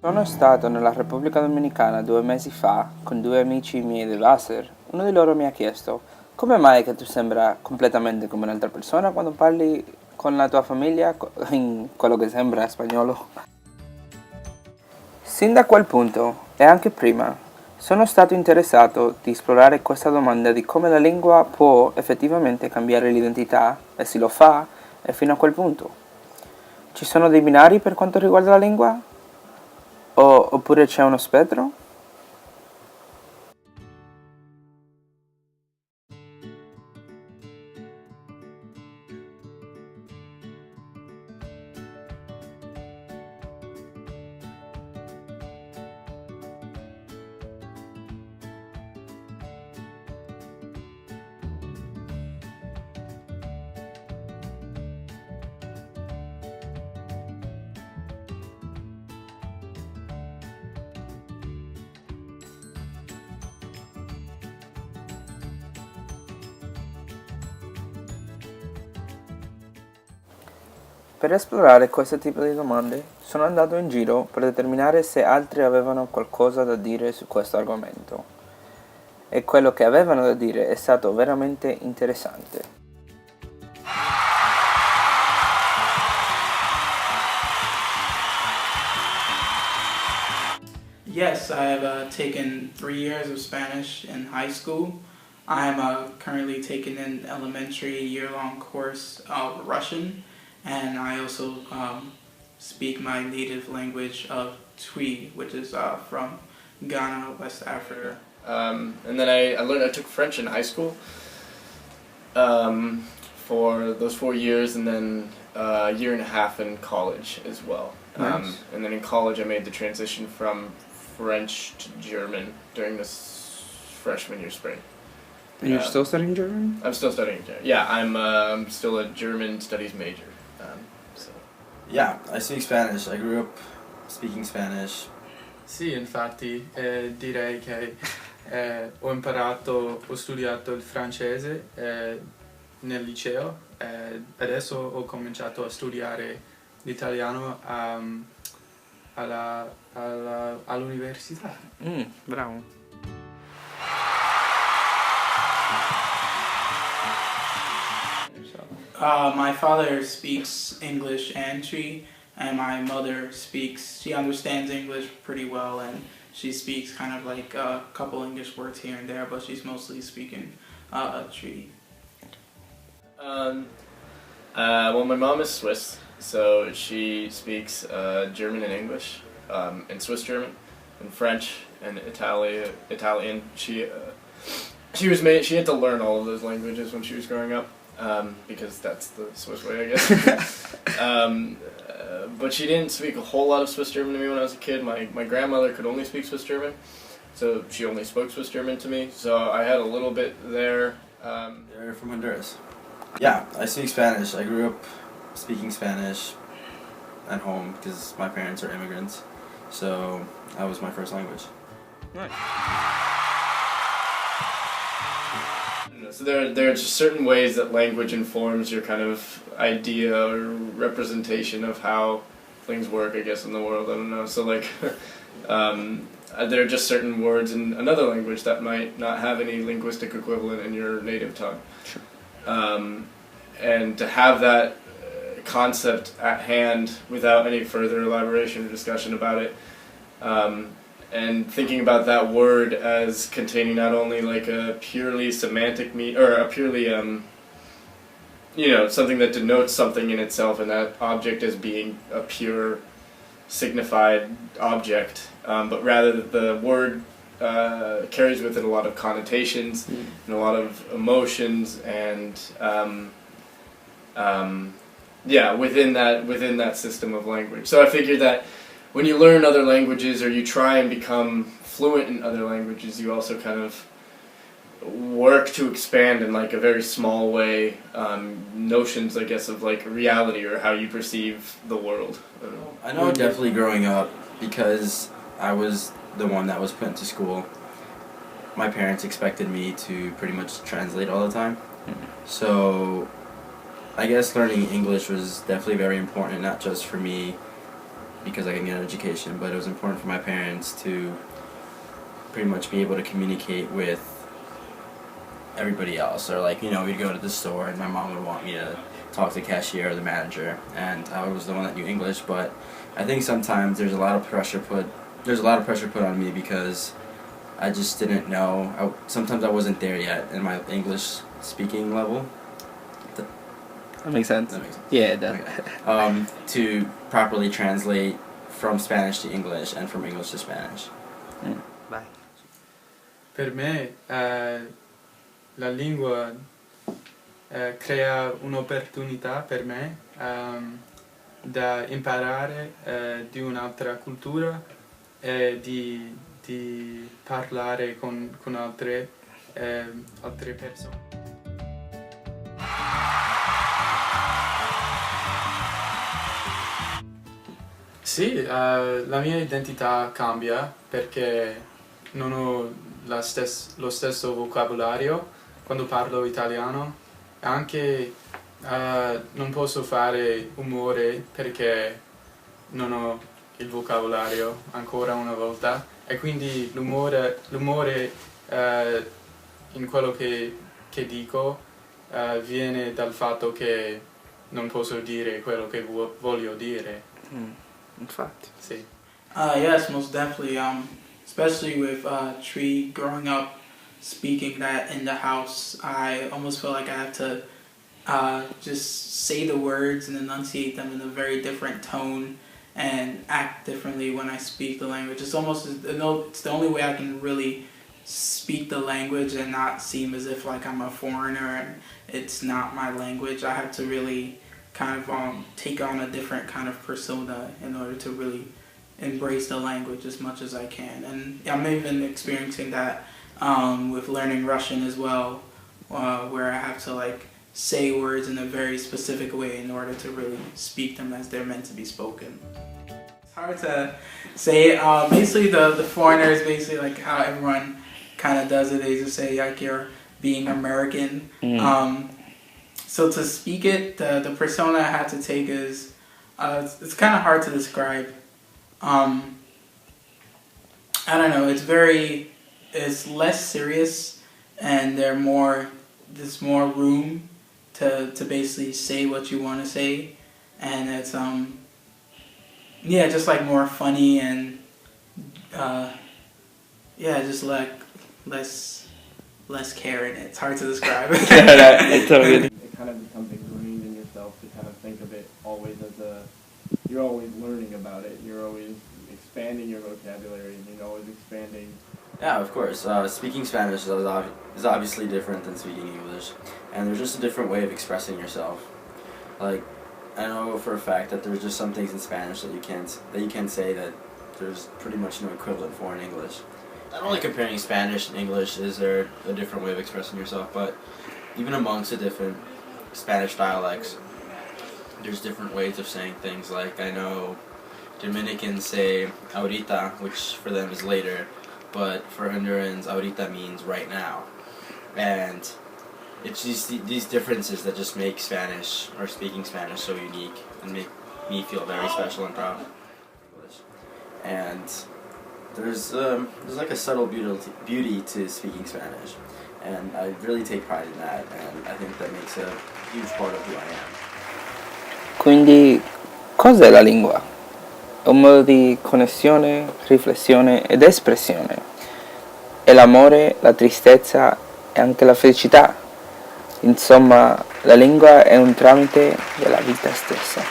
Sono stato nella Repubblica Dominicana 2 mesi fa con due amici miei del laser. Uno di loro mi ha chiesto: come mai che tu sembra completamente come un'altra persona quando parli con la tua famiglia in quello che sembra spagnolo? Sin da quel punto, e anche prima, sono stato interessato di esplorare questa domanda di come la lingua può effettivamente cambiare l'identità, e se lo fa, e fino a quel punto. Ci sono dei binari per quanto riguarda la lingua? Oppure c'è uno spettro? Per esplorare questo tipo di domande sono andato in giro per determinare se altri avevano qualcosa da dire su questo argomento. E quello che avevano da dire è stato veramente interessante. Yes, I have taken 3 years of Spanish in high school. I'm currently taking an elementary year-long course of Russian, and I also speak my native language of Twi, which is from Ghana, West Africa. And then I took French in high school for those 4 years, and then a year and a half in college as well. Nice. And then in college I made the transition from French to German during this freshman year spring. And you're still studying German? I'm still studying German. Yeah, I'm still a German studies major. So. Yeah, I speak Spanish. I grew up speaking Spanish. Sì, infatti direi che ho studiato il francese nel liceo e adesso ho cominciato a studiare l'italiano all'università. Bravo. My father speaks English and Twi, and my mother she understands English pretty well, and she speaks kind of like a couple English words here and there, but she's mostly speaking Twi. Well, my mom is Swiss, so she speaks German and English, and Swiss German, and French and Italian. She had to learn all of those languages when she was growing up, because that's the Swiss way, I guess. But she didn't speak a whole lot of Swiss German to me when I was a kid. My grandmother could only speak Swiss German, so she only spoke Swiss German to me. So I had a little bit there. They're from Honduras. Yeah, I speak Spanish. I grew up speaking Spanish at home because my parents are immigrants, so that was my first language. Nice. So there are just certain ways that language informs your kind of idea or representation of how things work, I guess, in the world. I don't know. So like, there are just certain words in another language that might not have any linguistic equivalent in your native tongue. Sure. And to have that concept at hand without any further elaboration or discussion about it, and thinking about that word as containing not only like a purely semantic or a purely something that denotes something in itself, and that object as being a pure signified object, but rather that the word carries with it a lot of connotations and a lot of emotions, and within that system of language. So I figured that when you learn other languages or you try and become fluent in other languages, you also kind of work to expand in like a very small way notions, I guess, of like reality or how you perceive the world. I know definitely growing up, because I was the one that was put into school, my parents expected me to pretty much translate all the time. So I guess learning English was definitely very important, not just for me because I can get an education, but it was important for my parents to pretty much be able to communicate with everybody else. Or like, we'd go to the store and my mom would want me to talk to the cashier or the manager, and I was the one that knew English, but I think sometimes there's a lot of pressure put on me because I just didn't know. Sometimes I wasn't there yet in my English speaking level. That makes sense. That makes sense. Yeah, it does. Okay. To properly translate from Spanish to English and from English to Spanish. Vai. Per me la lingua crea un'opportunità per me da imparare di un'altra cultura e di parlare con altre persone. Sì, la mia identità cambia perché non ho lo stesso vocabolario quando parlo italiano, e anche non posso fare umore perché non ho il vocabolario ancora una volta, e quindi l'umore in quello che dico viene dal fatto che non posso dire quello che voglio dire. Infatti. Sì. Yes, most definitely. Especially with Tree growing up speaking that in the house, I almost feel like I have to just say the words and enunciate them in a very different tone and act differently when I speak the language. It's the only way I can really speak the language and not seem as if like I'm a foreigner and it's not my language. I have to really kind of take on a different kind of persona in order to really embrace the language as much as I can. And I'm even experiencing that with learning Russian as well, where I have to like say words in a very specific way in order to really speak them as they're meant to be spoken. It's hard to say. Basically, the foreigner is basically like how everyone kind of does it. They just say like you're being American. So to speak it, the persona I had to take is, it's kind of hard to describe. I don't know, it's less serious, and there's more room to basically say what you want to say, and it's, just like more funny and, just like less care in it. It's hard to describe. It's okay. It kind of becomes ingrained in yourself to kind of think of it always as you're always learning about it. You're always expanding your vocabulary. You're always expanding. Yeah, of course. Speaking Spanish is obviously different than speaking English, and there's just a different way of expressing yourself. Like, I know for a fact that there's just some things in Spanish that you can't say that there's pretty much no equivalent for in English. Not only comparing Spanish and English is there a different way of expressing yourself, but even amongst the different Spanish dialects, there's different ways of saying things. Like, I know Dominicans say ahorita, which for them is later, but for Hondurans, ahorita means right now. And it's these differences that just make Spanish, or speaking Spanish, so unique and make me feel very special and proud. And there's like a subtle beauty to speaking Spanish, and I really take pride in that, and I think that makes a huge part of who I am. Quindi, cos'è la lingua? È un modo di connessione, riflessione ed espressione. È l'amore, la tristezza e anche la felicità. Insomma, la lingua è un tramite della vita stessa.